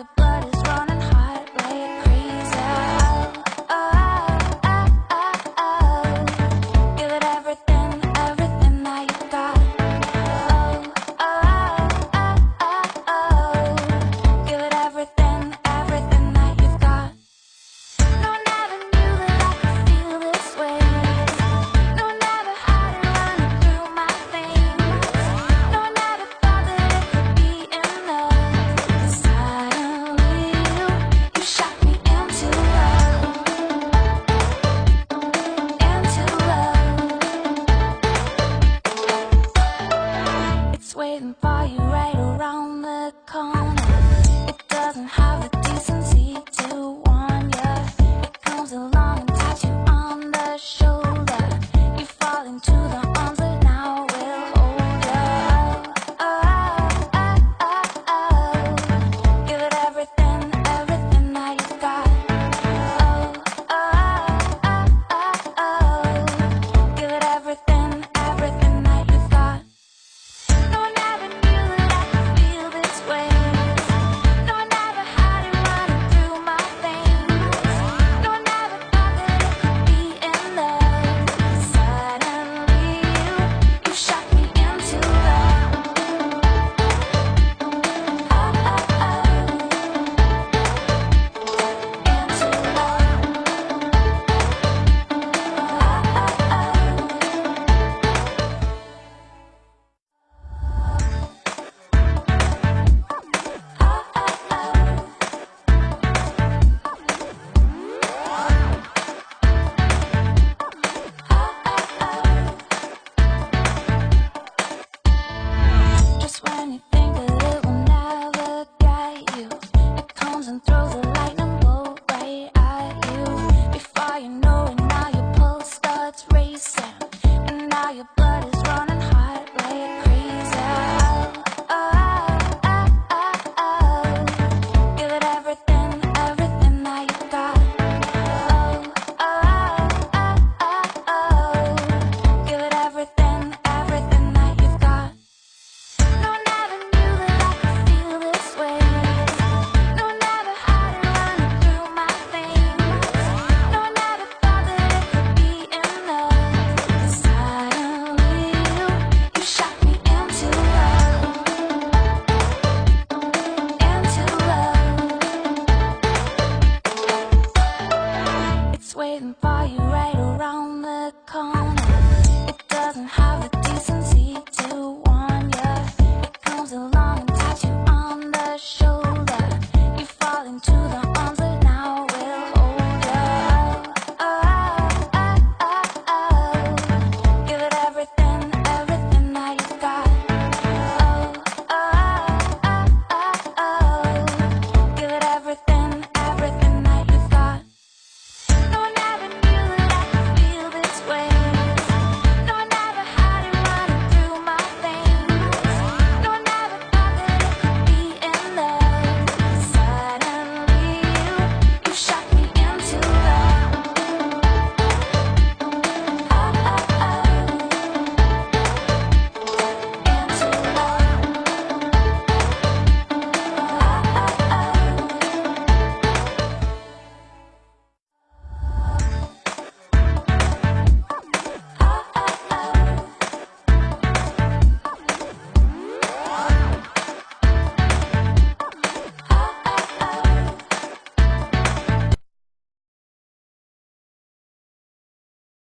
your blood is running hot like crazy. Give it everything, everything that you got. Give it everything, everything that you've got. No, I never knew that I could feel this way. No, I never had it running through my veins. No, I never thought that it could be enough. Suddenly you shot me into love. Into love. It's waiting for you right around the corner. It doesn't have the